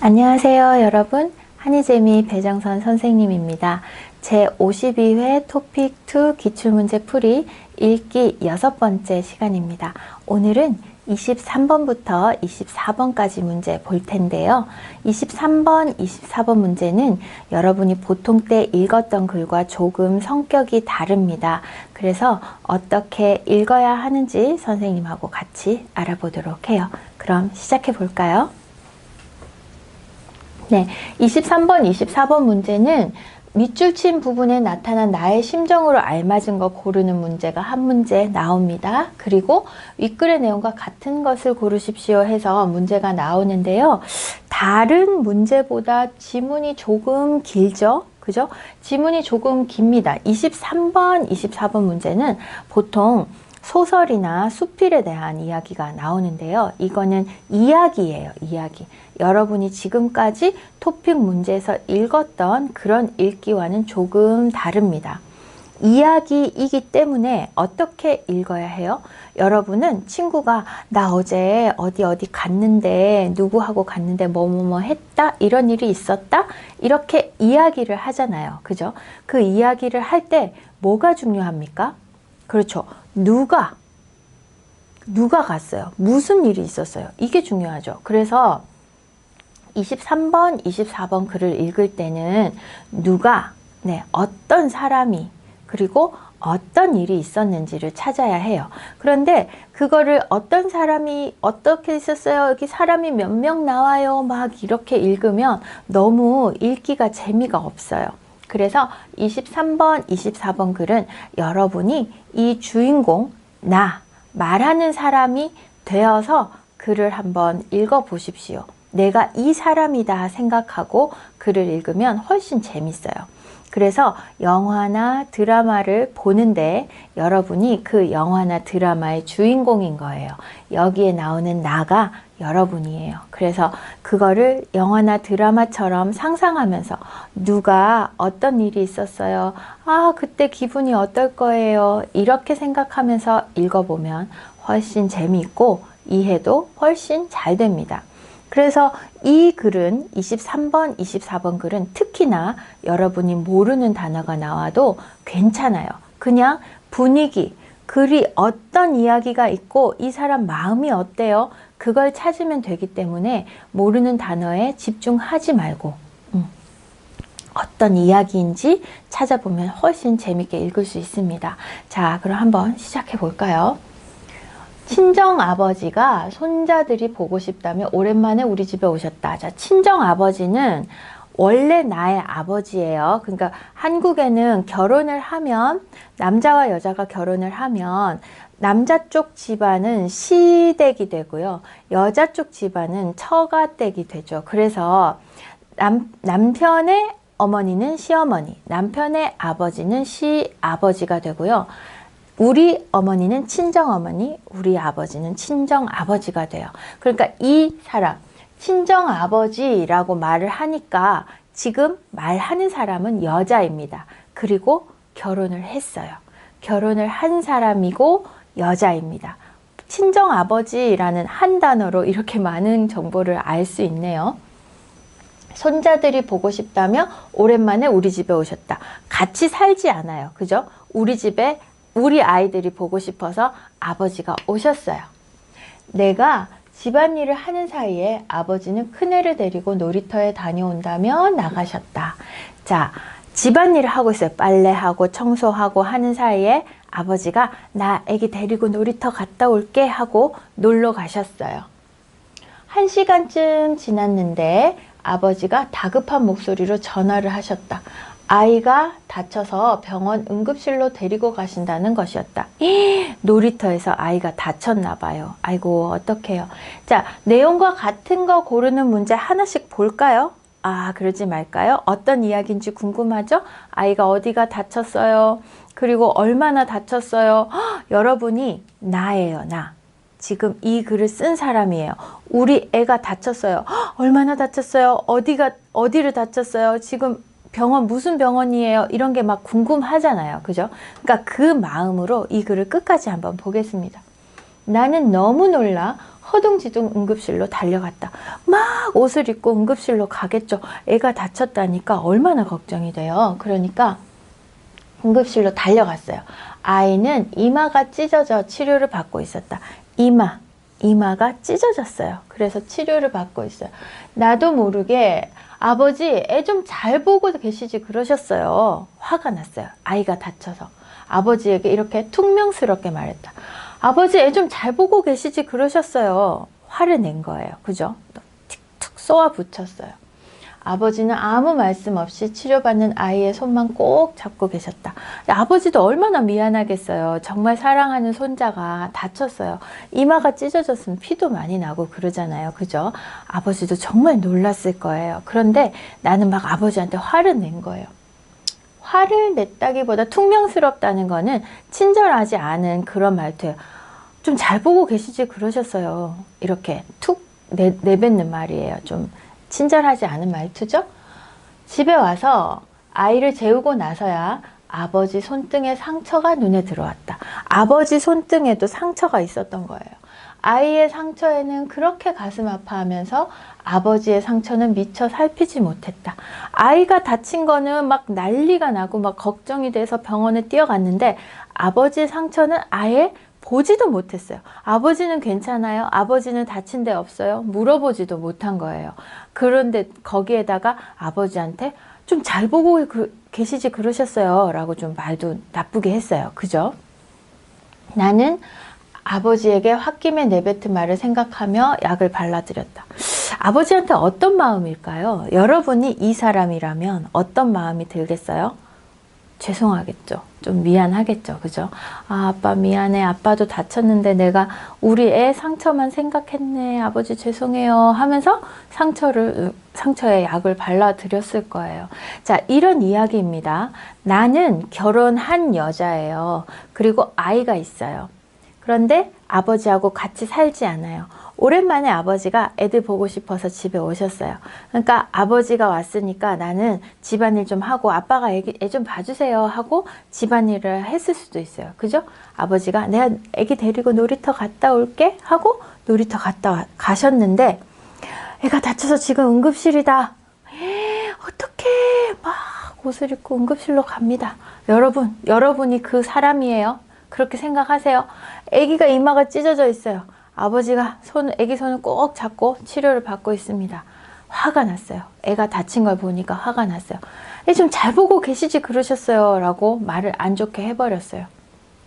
안녕하세요 여러분, 한이재미 배정선 선생님입니다. 제 52회 토픽2 기출문제 풀이 읽기 6번째 시간입니다. 오늘은 23번부터 24번까지 문제 볼 텐데요. 23번, 24번 문제는 여러분이 보통 때 읽었던 글과 조금 성격이 다릅니다. 그래서 어떻게 읽어야 하는지 선생님하고 같이 알아보도록 해요. 그럼 시작해 볼까요? 네, 23번, 24번 문제는 밑줄 친 부분에 나타난 나의 심정으로 알맞은 거 고르는 문제가 한 문제 나옵니다. 그리고 윗글의 내용과 같은 것을 고르십시오 해서 문제가 나오는데요. 다른 문제보다 지문이 조금 길죠? 그죠? 지문이 조금 깁니다. 23번, 24번 문제는 보통 소설이나 수필에 대한 이야기가 나오는데요. 이거는 이야기예요. 이야기. 여러분이 지금까지 토픽 문제에서 읽었던 그런 읽기와는 조금 다릅니다. 이야기이기 때문에 어떻게 읽어야 해요? 여러분은 친구가 나 어제 어디 갔는데 누구하고 갔는데 뭐뭐뭐 했다? 이런 일이 있었다? 이렇게 이야기를 하잖아요. 그죠? 그 이야기를 할 때 뭐가 중요합니까? 그렇죠. 누가 갔어요? 무슨 일이 있었어요? 이게 중요하죠. 그래서 23번, 24번 글을 읽을 때는 누가, 어떤 사람이, 그리고 어떤 일이 있었는지를 찾아야 해요. 그런데 그거를 어떤 사람이 어떻게 있었어요? 여기 사람이 몇 명 나와요? 막 이렇게 읽으면 너무 읽기가 재미가 없어요. 그래서 23번, 24번 글은 여러분이 이 주인공, 말하는 사람이 되어서 글을 한번 읽어보십시오. 내가 이 사람이다 생각하고 글을 읽으면 훨씬 재밌어요. 그래서 영화나 드라마를 보는데 여러분이 그 영화나 드라마의 주인공인 거예요. 여기에 나오는 나가 여러분이에요. 그래서 그거를 영화나 드라마처럼 상상하면서 누가 어떤 일이 있었어요? 아, 그때 기분이 어떨 거예요? 이렇게 생각하면서 읽어보면 훨씬 재미있고 이해도 훨씬 잘 됩니다. 그래서 이 글은 23번, 24번 글은 특히나 여러분이 모르는 단어가 나와도 괜찮아요. 그냥 분위기, 글이 어떤 이야기가 있고 이 사람 마음이 어때요? 그걸 찾으면 되기 때문에 모르는 단어에 집중하지 말고 어떤 이야기인지 찾아보면 훨씬 재밌게 읽을 수 있습니다. 자, 그럼 한번 시작해 볼까요? 친정아버지가 손자들이 보고 싶다며 오랜만에 우리 집에 오셨다. 자, 친정아버지는 원래 나의 아버지예요. 그러니까 한국에는 결혼을 하면, 남자와 여자가 결혼을 하면 남자 쪽 집안은 시댁이 되고요. 여자 쪽 집안은 처가댁이 되죠. 그래서 남편의 어머니는 시어머니, 남편의 아버지는 시아버지가 되고요. 우리 어머니는 친정어머니, 우리 아버지는 친정아버지가 돼요. 그러니까 이 사람, 친정아버지라고 말을 하니까 지금 말하는 사람은 여자입니다. 그리고 결혼을 했어요. 결혼을 한 사람이고 여자입니다. 친정아버지라는 한 단어로 이렇게 많은 정보를 알 수 있네요. 손자들이 보고 싶다며 오랜만에 우리 집에 오셨다. 같이 살지 않아요. 그죠? 우리 집에 우리 아이들이 보고 싶어서 아버지가 오셨어요. 내가 집안일을 하는 사이에 아버지는 큰애를 데리고 놀이터에 다녀온다며 나가셨다. 자, 집안일을 하고 있어요. 빨래하고 청소하고 하는 사이에 아버지가 나 애기 데리고 놀이터 갔다 올게 하고 놀러 가셨어요. 1시간쯤 지났는데 아버지가 다급한 목소리로 전화를 하셨다. 아이가 다쳐서 병원 응급실로 데리고 가신다는 것이었다. 놀이터에서 아이가 다쳤나 봐요. 아이고, 어떡해요. 자, 내용과 같은 거 고르는 문제 하나씩 볼까요? 아, 그러지 말까요? 어떤 이야기인지 궁금하죠? 아이가 어디가 다쳤어요? 그리고 얼마나 다쳤어요? 여러분이 나예요, 나. 지금 이 글을 쓴 사람이에요. 우리 애가 다쳤어요. 얼마나 다쳤어요? 어디를 다쳤어요? 지금 병원 무슨 병원이에요? 이런 게 막 궁금하잖아요. 그죠? 그러니까 그 마음으로 이 글을 끝까지 한번 보겠습니다. 나는 너무 놀라 허둥지둥 응급실로 달려갔다. 막 옷을 입고 응급실로 가겠죠. 애가 다쳤다니까 얼마나 걱정이 돼요. 그러니까 응급실로 달려갔어요. 아이는 이마가 찢어져 치료를 받고 있었다. 이마가 찢어졌어요. 그래서 치료를 받고 있어요. 나도 모르게 아버지 애 좀 잘 보고 계시지 그러셨어요. 화가 났어요. 아이가 다쳐서 아버지에게 이렇게 퉁명스럽게 말했다. 아버지 애 좀 잘 보고 계시지 그러셨어요. 화를 낸 거예요. 그죠? 틱툭 쏘아 붙였어요. 아버지는 아무 말씀 없이 치료받는 아이의 손만 꼭 잡고 계셨다. 아버지도 얼마나 미안하겠어요. 정말 사랑하는 손자가 다쳤어요. 이마가 찢어졌으면 피도 많이 나고 그러잖아요. 그죠? 아버지도 정말 놀랐을 거예요. 그런데 나는 막 아버지한테 화를 낸 거예요. 화를 냈다기보다 퉁명스럽다는 거는 친절하지 않은 그런 말투예요. 좀 잘 보고 계시지 그러셨어요. 이렇게 툭 내뱉는 말이에요. 좀 친절하지 않은 말투죠? 집에 와서 아이를 재우고 나서야 아버지 손등에 상처가 눈에 들어왔다. 아버지 손등에도 상처가 있었던 거예요. 아이의 상처에는 그렇게 가슴 아파하면서 아버지의 상처는 미처 살피지 못했다. 아이가 다친 거는 막 난리가 나고 막 걱정이 돼서 병원에 뛰어갔는데 아버지의 상처는 아예 보지도 못했어요. 아버지는 괜찮아요? 아버지는 다친 데 없어요? 물어보지도 못한 거예요. 그런데 거기에다가 아버지한테 좀 잘 보고 계시지 그러셨어요. 라고 좀 말도 나쁘게 했어요. 그죠? 나는 아버지에게 홧김에 내뱉은 말을 생각하며 약을 발라드렸다. 아버지한테 어떤 마음일까요? 여러분이 이 사람이라면 어떤 마음이 들겠어요? 죄송하겠죠. 좀 미안하겠죠. 그죠? 아, 아빠 미안해. 아빠도 다쳤는데 내가 우리 애 상처만 생각했네. 아버지 죄송해요. 하면서 상처에 약을 발라드렸을 거예요. 자, 이런 이야기입니다. 나는 결혼한 여자예요. 그리고 아이가 있어요. 그런데 아버지하고 같이 살지 않아요. 오랜만에 아버지가 애들 보고 싶어서 집에 오셨어요. 그러니까 아버지가 왔으니까 나는 집안일 좀 하고 아빠가 애 좀 봐주세요 하고 집안일을 했을 수도 있어요. 그죠? 아버지가 내가 애기 데리고 놀이터 갔다 올게 하고 놀이터 가셨는데 애가 다쳐서 지금 응급실이다. 어떡해. 막 옷을 입고 응급실로 갑니다. 여러분이 그 사람이에요. 그렇게 생각하세요. 애기가 이마가 찢어져 있어요. 아버지가 애기 손을 꼭 잡고 치료를 받고 있습니다. 화가 났어요. 애가 다친 걸 보니까 화가 났어요. 애 좀 잘 보고 계시지 그러셨어요. 라고 말을 안 좋게 해버렸어요.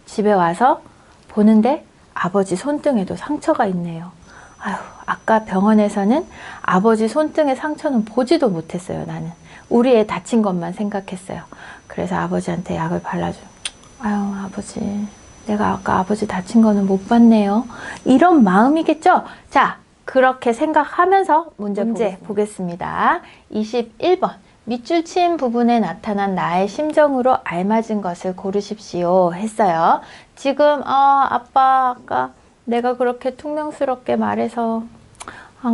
집에 와서 보는데 아버지 손등에도 상처가 있네요. 아휴, 아까 병원에서는 아버지 손등에 상처는 보지도 못했어요. 나는 우리 애 다친 것만 생각했어요. 그래서 아버지한테 약을 발라줘. 아유, 아버지 내가 아까 아버지 다친 거는 못 봤네요. 이런 마음이겠죠? 자, 그렇게 생각하면서 문제 보겠습니다. 21번. 밑줄 친 부분에 나타난 나의 심정으로 알맞은 것을 고르십시오 했어요. 지금 아빠 아까 내가 그렇게 퉁명스럽게 말해서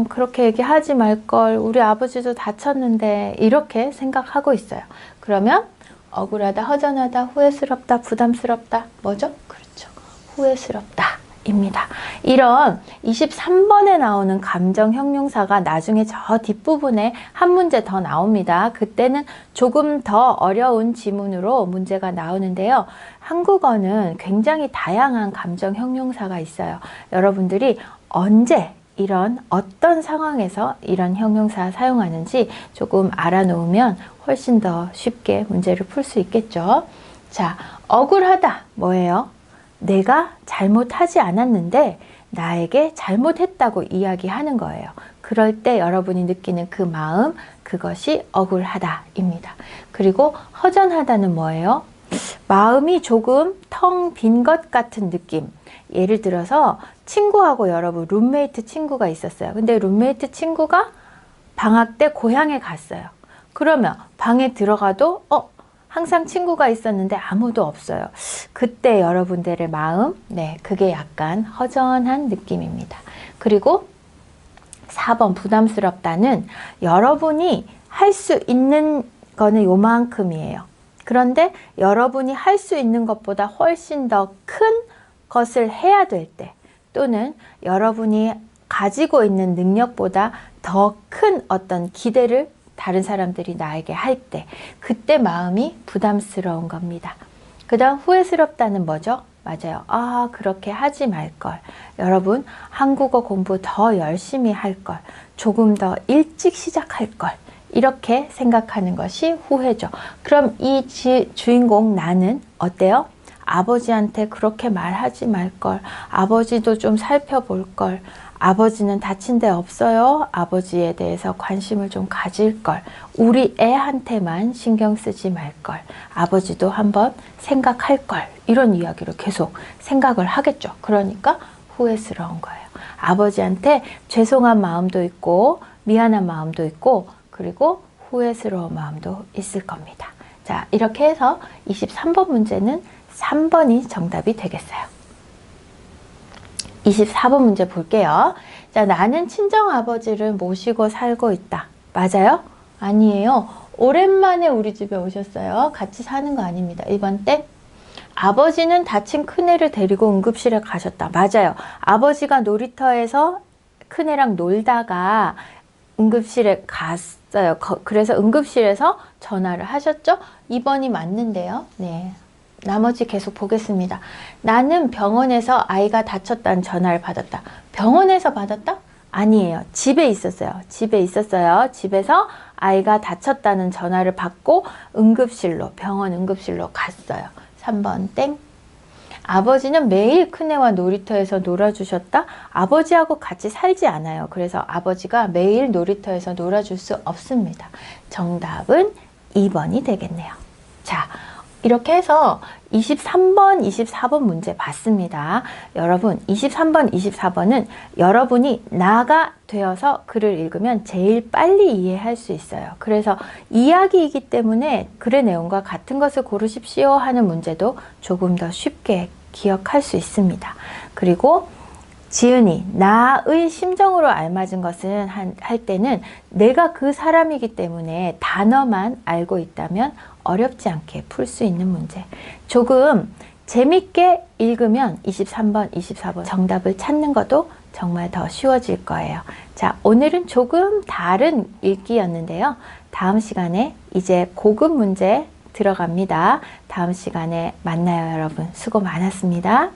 그렇게 얘기하지 말걸. 우리 아버지도 다쳤는데 이렇게 생각하고 있어요. 그러면 억울하다, 허전하다, 후회스럽다, 부담스럽다. 뭐죠? 그렇죠. 후회스럽다. 입니다. 이런 23번에 나오는 감정 형용사가 나중에 저 뒷부분에 한 문제 더 나옵니다. 그때는 조금 더 어려운 지문으로 문제가 나오는데요. 한국어는 굉장히 다양한 감정 형용사가 있어요. 여러분들이 언제 어떤 상황에서 이런 형용사 사용하는지 조금 알아놓으면 훨씬 더 쉽게 문제를 풀 수 있겠죠. 자, 억울하다 뭐예요? 내가 잘못하지 않았는데 나에게 잘못했다고 이야기하는 거예요. 그럴 때 여러분이 느끼는 그 마음, 그것이 억울하다입니다. 그리고 허전하다는 뭐예요? 마음이 조금 텅 빈 것 같은 느낌. 예를 들어서 친구하고 여러분 룸메이트 친구가 있었어요. 근데 룸메이트 친구가 방학 때 고향에 갔어요. 그러면 방에 들어가도 항상 친구가 있었는데 아무도 없어요. 그때 여러분들의 마음, 그게 약간 허전한 느낌입니다. 그리고 4번 부담스럽다는 여러분이 할 수 있는 거는 요만큼이에요. 그런데 여러분이 할 수 있는 것보다 훨씬 더 큰 것을 해야 될 때, 또는 여러분이 가지고 있는 능력보다 더 큰 어떤 기대를 다른 사람들이 나에게 할 때, 그때 마음이 부담스러운 겁니다. 그 다음 후회스럽다는 뭐죠? 맞아요. 아, 그렇게 하지 말걸. 여러분, 한국어 공부 더 열심히 할걸. 조금 더 일찍 시작할걸. 이렇게 생각하는 것이 후회죠. 그럼 이 주인공 나는 어때요? 아버지한테 그렇게 말하지 말걸. 아버지도 좀 살펴볼걸. 아버지는 다친 데 없어요. 아버지에 대해서 관심을 좀 가질걸. 우리 애한테만 신경 쓰지 말걸. 아버지도 한번 생각할걸. 이런 이야기를 계속 생각을 하겠죠. 그러니까 후회스러운 거예요. 아버지한테 죄송한 마음도 있고 미안한 마음도 있고 그리고 후회스러운 마음도 있을 겁니다. 자, 이렇게 해서 23번 문제는 3번이 정답이 되겠어요. 24번 문제 볼게요. 자, 나는 친정아버지를 모시고 살고 있다. 맞아요? 아니에요. 오랜만에 우리 집에 오셨어요. 같이 사는 거 아닙니다. 1번 땡. 아버지는 다친 큰애를 데리고 응급실에 가셨다. 맞아요. 아버지가 놀이터에서 큰애랑 놀다가 응급실에 갔어요. 그래서 응급실에서 전화를 하셨죠? 2번이 맞는데요. 네. 나머지 계속 보겠습니다. 나는 병원에서 아이가 다쳤다는 전화를 받았다. 병원에서 받았다? 아니에요. 집에 있었어요. 집에 있었어요. 집에서 아이가 다쳤다는 전화를 받고 응급실로, 병원 응급실로 갔어요. 3번 땡. 아버지는 매일 큰애와 놀이터에서 놀아주셨다? 아버지하고 같이 살지 않아요. 그래서 아버지가 매일 놀이터에서 놀아줄 수 없습니다. 정답은 2번이 되겠네요. 자, 이렇게 해서 23번, 24번 문제 봤습니다. 여러분, 23번, 24번은 여러분이 나가 되어서 글을 읽으면 제일 빨리 이해할 수 있어요. 그래서 이야기이기 때문에 글의 내용과 같은 것을 고르십시오 하는 문제도 조금 더 쉽게 기억할 수 있습니다. 그리고 지은이, 나의 심정으로 알맞은 것은 할 때는 내가 그 사람이기 때문에 단어만 알고 있다면 어렵지 않게 풀 수 있는 문제. 조금 재밌게 읽으면 23번, 24번 정답을 찾는 것도 정말 더 쉬워질 거예요. 자, 오늘은 조금 다른 읽기였는데요. 다음 시간에 이제 고급 문제 들어갑니다. 다음 시간에 만나요, 여러분. 수고 많았습니다.